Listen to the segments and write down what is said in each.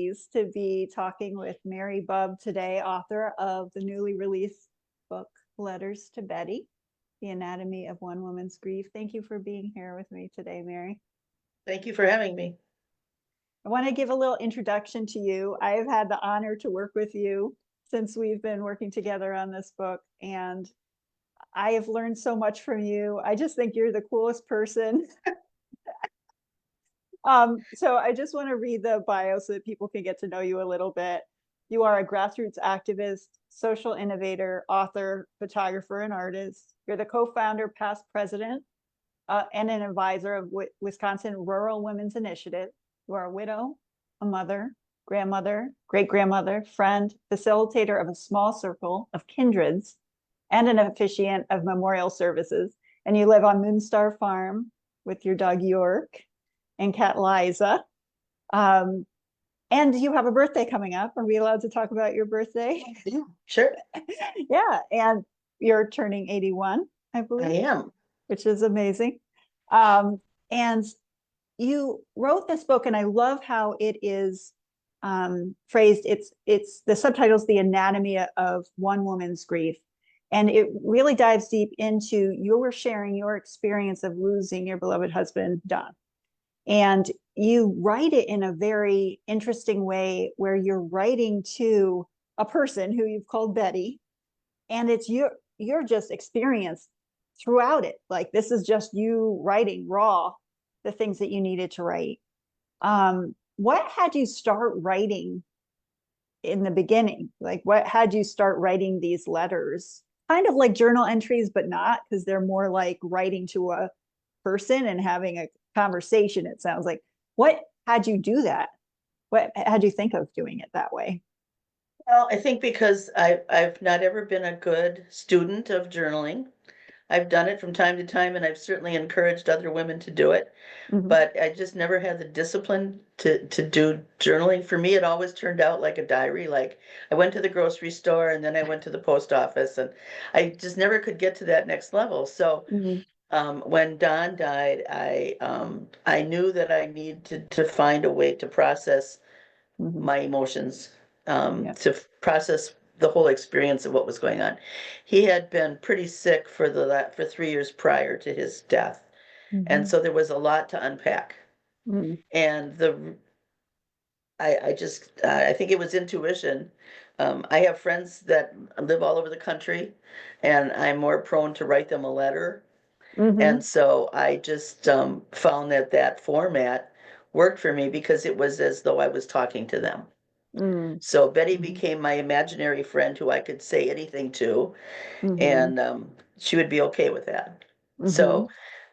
Pleased to be talking with Mary Bub today, author of the newly released book, Letters to Betty, The Anatomy of One Woman's Grief. Thank you for being here with me today, Mary. Thank you for having me. I want to give a little introduction to you. I have had the honor to work with you since we've been working together on this book, and I have learned so much from you. I just think you're the coolest person. So I just want to read the bio so that people can get to know you a little bit. You are a grassroots activist, social innovator, author, photographer, and artist. You're the co-founder, past president, and an advisor of Wisconsin Rural Women's Initiative. You are a widow, a mother, grandmother, great-grandmother, friend, facilitator of a small circle of kindreds, and an officiant of memorial services. And you live on Moonstar Farm with your dog York and cat Liza. And you have a birthday coming up. Are we allowed to talk about your birthday? Yeah, sure. Yeah, and you're turning 81, I believe. I am. Which is amazing. And you wrote this book, and I love how it is phrased. It's the subtitle's The Anatomy of One Woman's Grief. And it really dives deep into your sharing your experience of losing your beloved husband, Don. And you write it in a very interesting way where you're writing to a person who you've called Betty, and it's your just experience throughout it. Like, this is just you writing raw the things that you needed to write. What had you start writing in the beginning? Like, what had you start writing these letters? Kind of like journal entries, but not, because they're more like writing to a person and having a conversation, it sounds like. What had you do that? What had you think of doing it that way? Well, I think because I've not ever been a good student of journaling. I've done it from time to time, and I've certainly encouraged other women to do it, but I just never had the discipline to do journaling. For me, it always turned out like a diary. Like, I went to the grocery store and then I went to the post office, and I just never could get to that next level. So when Don died, I knew that I needed to find a way to process my emotions, Yeah. to process the whole experience of what was going on. He had been pretty sick for 3 years prior to his death, and so there was a lot to unpack. And I think it was intuition. I have friends that live all over the country, and I'm more prone to write them a letter. And so I just found that format worked for me because it was as though I was talking to them. So Betty became my imaginary friend who I could say anything to, and she would be okay with that. So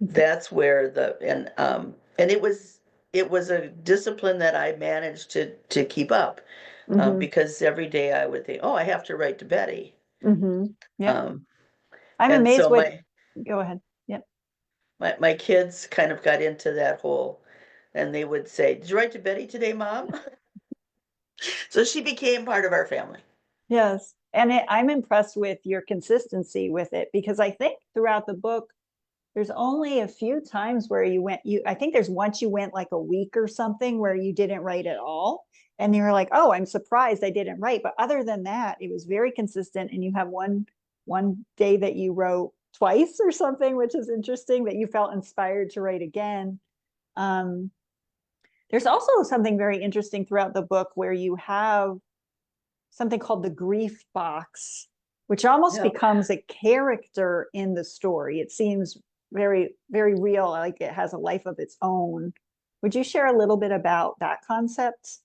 that's where and it was a discipline that I managed to keep up, because every day I would think, oh, I have to write to Betty. Yeah. Um, I'm and amazed so what, go ahead. Yep. my kids kind of got into that whole, and they would say, "Did you write to Betty today, Mom?" So she became part of our family. Yes. And I'm impressed with your consistency with it, because I think throughout the book, there's only a few times where I think there's once you went like a week or something where you didn't write at all. And you were like, oh, I'm surprised I didn't write. But other than that, it was very consistent. And you have one day that you wrote twice or something, which is interesting, that you felt inspired to write again. There's also something very interesting throughout the book where you have something called the grief box, which almost becomes a character in the story. It seems very, very real, like it has a life of its own. Would you share a little bit about that concept?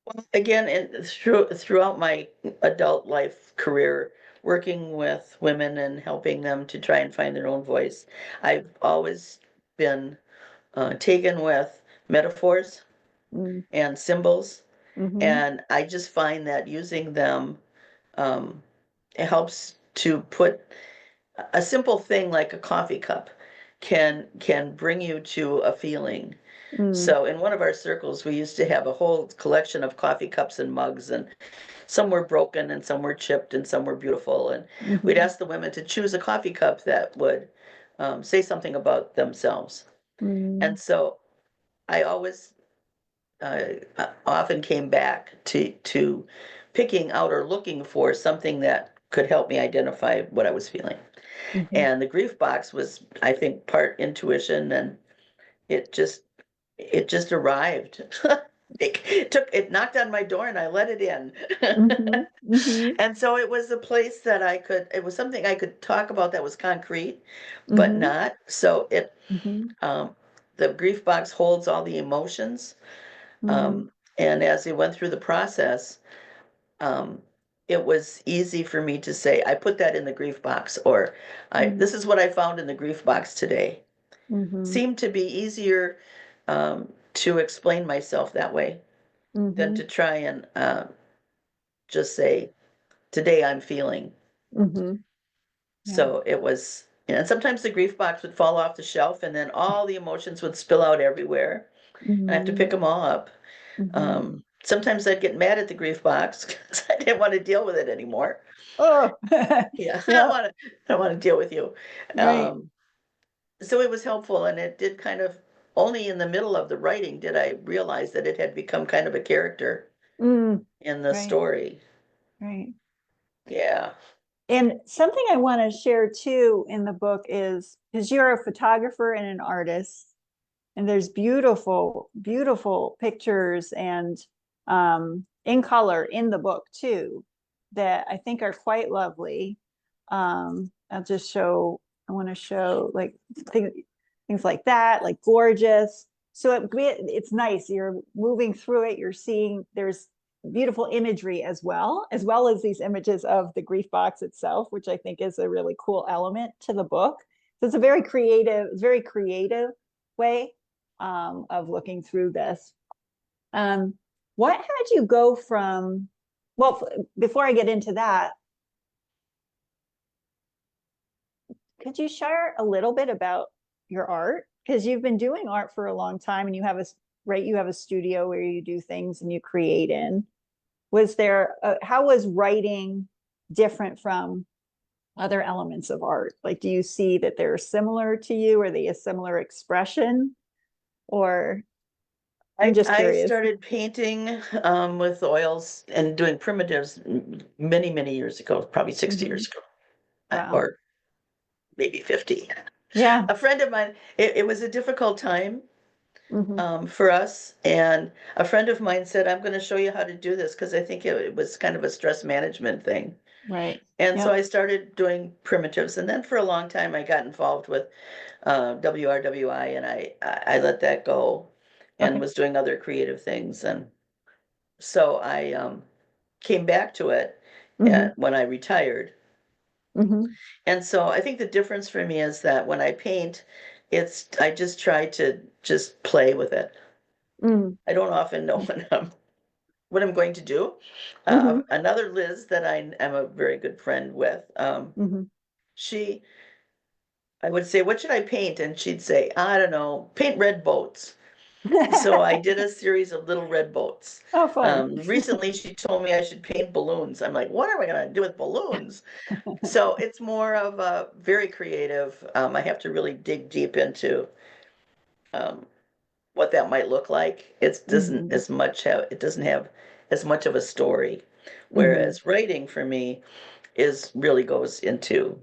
Well, again, and throughout my adult life career, working with women and helping them to try and find their own voice, I've always been taken with metaphors Mm. and symbols, Mm-hmm. and I just find that using them, it helps to put a simple thing like a coffee cup can bring you to a feeling. Mm. So in one of our circles, we used to have a whole collection of coffee cups and mugs, and some were broken and some were chipped and some were beautiful. And we'd Mm-hmm. ask the women to choose a coffee cup that would say something about themselves. Mm. And so I always often came back to picking out or looking for something that could help me identify what I was feeling. Mm-hmm. And the grief box was, I think, part intuition, and it just it just arrived. It knocked on my door and I let it in. Mm-hmm. Mm-hmm. And so it was a place that it was something I could talk about that was concrete, but Mm-hmm. not. So Mm-hmm. um, the grief box holds all the emotions. Mm-hmm. Um, and as we went through the process, um, it was easy for me to say, I put that in the grief box, or this is what I found in the grief box today. Mm-hmm. Seemed to be easier to explain myself that way than Mm-hmm. to try and just say, today I'm feeling. Mm-hmm. Yeah. So it was, and sometimes the grief box would fall off the shelf and then all the emotions would spill out everywhere. And I have to Mm-hmm. pick them all up. Mm-hmm. Sometimes I'd get mad at the grief box because I didn't want to deal with it anymore. Oh, Yeah, yeah, I don't want to deal with you. right. Um, so it was helpful, and it did kind of only in the middle of the writing did I realize that it had become kind of a character Mm, in the right, story. right. Yeah. And something I want to share too in the book is because you're a photographer and an artist, and there's beautiful, beautiful pictures and in color in the book too that I think are quite lovely. I'll just show, I want to show like things, things like that, like gorgeous. So it's nice. You're moving through it. You're seeing there's beautiful imagery as well as these images of the grief box itself, which I think is a really cool element to the book. So it's very creative way of looking through this. Um, what had you go from, well, before I get into that, could you share a little bit about your art? Because you've been doing art for a long time and you have right, you have a studio where you do things and you create in. How was writing different from other elements of art? Like, do you see that they're similar to you? Are they a similar expression? Or I'm just I curious. started painting with oils and doing primitives many, many years ago, probably 60 Mm-hmm. years ago, Wow. or maybe 50. Yeah. A friend of mine, it was a difficult time Mm-hmm. for us, and a friend of mine said, I'm going to show you how to do this because I think it was kind of a stress management thing. Right. And so Yep. I started doing primitives, and then for a long time I got involved with WRWI, and I let that go and Okay. was doing other creative things. And so I came back to it Mm-hmm. when I retired. Mm-hmm. And so I think the difference for me is that when I paint, I just try to just play with it. Mm-hmm. I don't often know what I'm going to do. Mm-hmm. Another Liz that I am a very good friend with, Mm-hmm. she I would say, "What should I paint?" And she'd say, "I don't know, paint red boats." So I did a series of little red boats. Oh, fun. Recently, she told me I should paint balloons. I'm like, what am I going to do with balloons? So it's more of a very creative. I have to really dig deep into um, what that might look like. Mm-hmm. It doesn't have as much of a story. Mm-hmm. Whereas writing for me is really goes into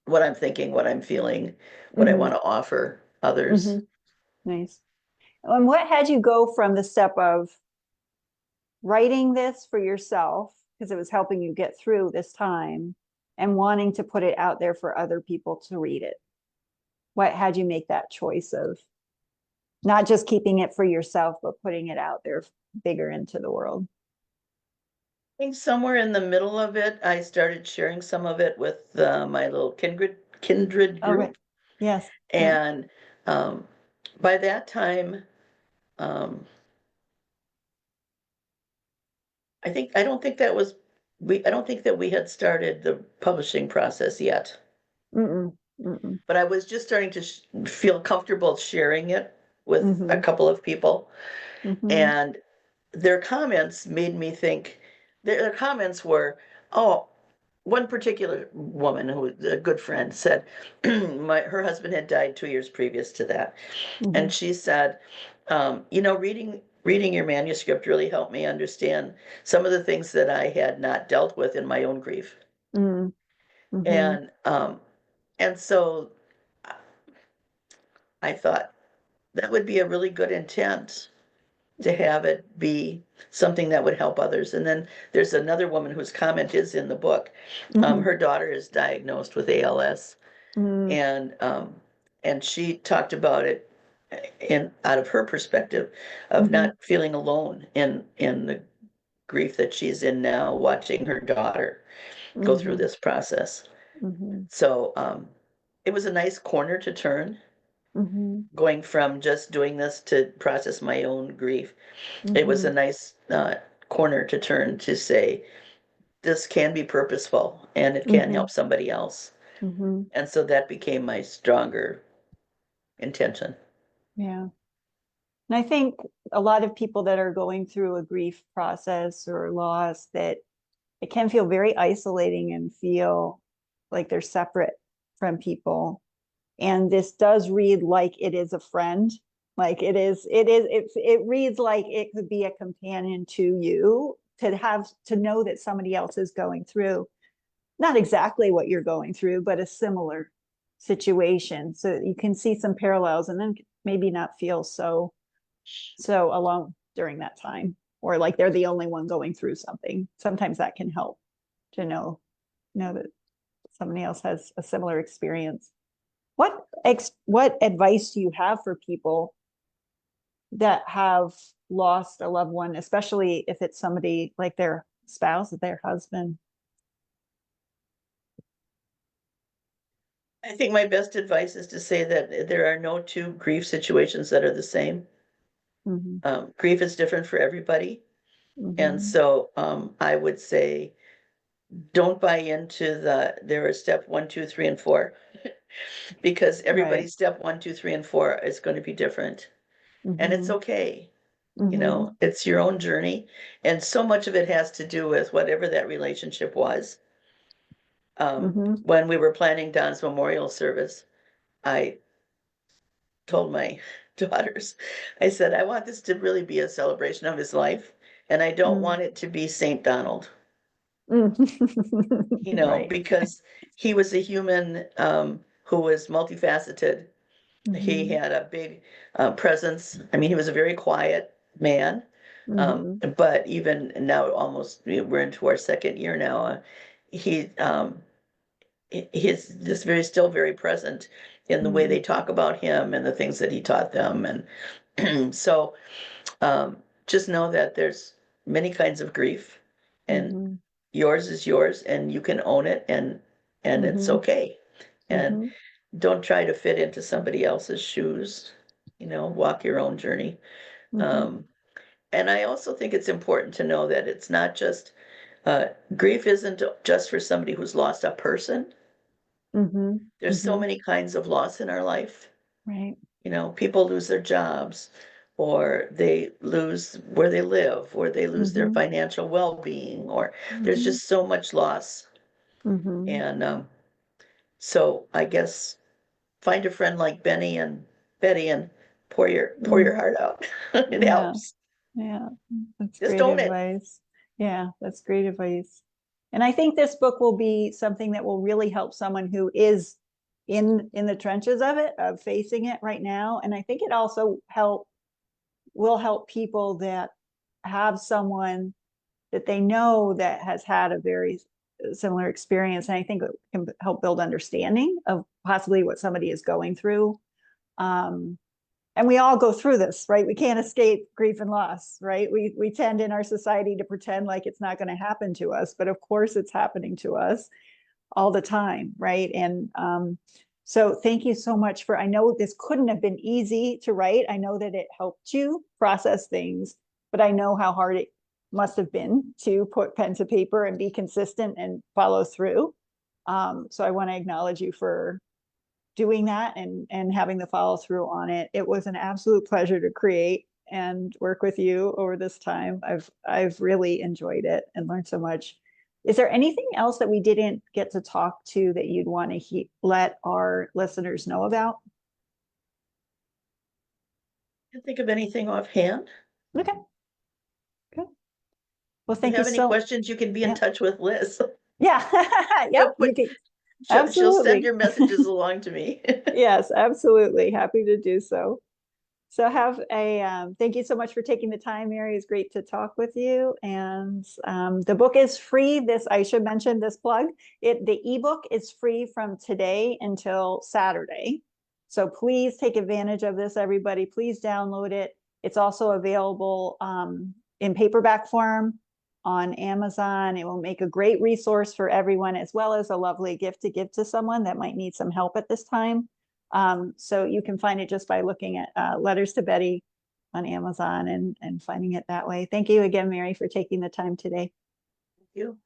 what I'm thinking, what I'm feeling, what I Mm-hmm. want to offer others. Mm-hmm. Nice. And what had you go from the step of writing this for yourself, because it was helping you get through this time, and wanting to put it out there for other people to read it? What had you make that choice of not just keeping it for yourself, but putting it out there bigger into the world? I think somewhere in the middle of it, I started sharing some of it with my little kindred Oh, right. group, Yes. Yeah. and um, by that time, um, I don't think that was I don't think that we had started the publishing process yet, Mm-mm. Mm-mm. but I was just starting to feel comfortable sharing it with a Mm-hmm. couple of people, Mm-hmm. and their comments made me think. Their comments were, "Oh, one particular woman who was a good friend said her husband had died 2 years previous to that, Mm-hmm. and she said, you know, reading your manuscript really helped me understand some of the things that I had not dealt with in my own grief. Mm, mhm, And, um, and so I thought that would be a really good intent to have it be something that would help others. And then there's another woman whose comment is in the book. mhm, Her daughter is diagnosed with ALS, mm, and she talked about it in out of her perspective of mhm, not feeling alone in the grief that she's in now, watching her daughter go through mhm, this process. mhm, So it was a nice corner to turn, mhm, going from just doing this to process my own grief. It was a mhm, nice corner to turn to say, this can be purposeful and it can mhm, help somebody else. mhm. And so that became my stronger intention. Yeah. And I think a lot of people that are going through a grief process or loss, that it can feel very isolating and feel like they're separate from people. And this does read like it is a friend. Like it reads like it could be a companion to you, to know that somebody else is going through not exactly what you're going through, but a similar situation. So you can see some parallels and then maybe not feel so alone during that time, or like they're the only one going through something. Sometimes that can help to know that somebody else has a similar experience. What advice do you have for people that have lost a loved one, especially if it's somebody like their spouse, their husband? I think my best advice is to say that there are no two grief situations that are the same. Mm-hmm. Grief is different for everybody. And Mm-hmm. so I would say, don't buy into there are step one, two, three, and four, because Right. everybody's step one, two, three, and four is going to be different. And it's Mm-hmm. okay. Mm-hmm. It's your own journey. And so much of it has to do with whatever that relationship was. Mm-hmm. When we were planning Don's memorial service, I told my daughters, I said, I want this to really be a celebration of his life, and I don't Mm. want it to be St. Donald, Mm. Right. because he was a human who was multifaceted. He Mm-hmm. had a big presence. I mean, he was a very quiet man, Mm-hmm. but even now, almost we're into our second year now. He he's just still very present in the way Mm-hmm. they talk about him and the things that he taught them. And so just know that there's many kinds of grief, and Mm-hmm. yours is yours, and you can own it, and it's Mm-hmm. okay. And Mm-hmm. don't try to fit into somebody else's shoes. Walk your own journey. Mm-hmm. Um, and I also think it's important to know that it's not just grief isn't just for somebody who's lost a person. Mm-hmm. There's so Mm-hmm. many kinds of loss in our life. Right. People lose their jobs, or they lose where they live, or they lose their Mm-hmm. financial well-being, or there's Mm-hmm. just so much loss. Mm-hmm. And so I guess find a friend like Benny and Betty and pour your Mm. heart out. It Yeah. helps. Yeah. That's Just great own it. advice. Yeah, that's great advice. And I think this book will be something that will really help someone who is in the trenches of it, of facing it right now. And I think it also will help people that have someone that they know that has had a very similar experience. And I think it can help build understanding of possibly what somebody is going through. Um, and we all go through this, right? We can't escape grief and loss, right? We tend in our society to pretend like it's not going to happen to us, but of course it's happening to us all the time, right? And so thank you so much for, I know this couldn't have been easy to write. I know that it helped you process things, but I know how hard it must have been to put pen to paper and be consistent and follow through. So I want to acknowledge you for doing that and having the follow through on it. It was an absolute pleasure to create and work with you over this time. I've really enjoyed it and learned so much. Is there anything else that we didn't get to talk to that you'd want to let our listeners know about? Can't think of anything offhand. Okay, good. Well, If you thank you have any so, questions, you can be in yeah, touch with Liz. yeah, She'll yep, put, you can, she'll send absolutely. your messages along to me. Yes, absolutely. Happy to do so. So have a, thank you so much for taking the time, Mary. It's great to talk with you. And the book is free. I should mention this plug. The ebook is free from today until Saturday. So please take advantage of this, everybody. Please download it. It's also available in paperback form on Amazon. It will make a great resource for everyone, as well as a lovely gift to give to someone that might need some help at this time. So you can find it just by looking at Letters to Betty on Amazon and finding it that way. Thank you again, Mary, for taking the time today. Thank you.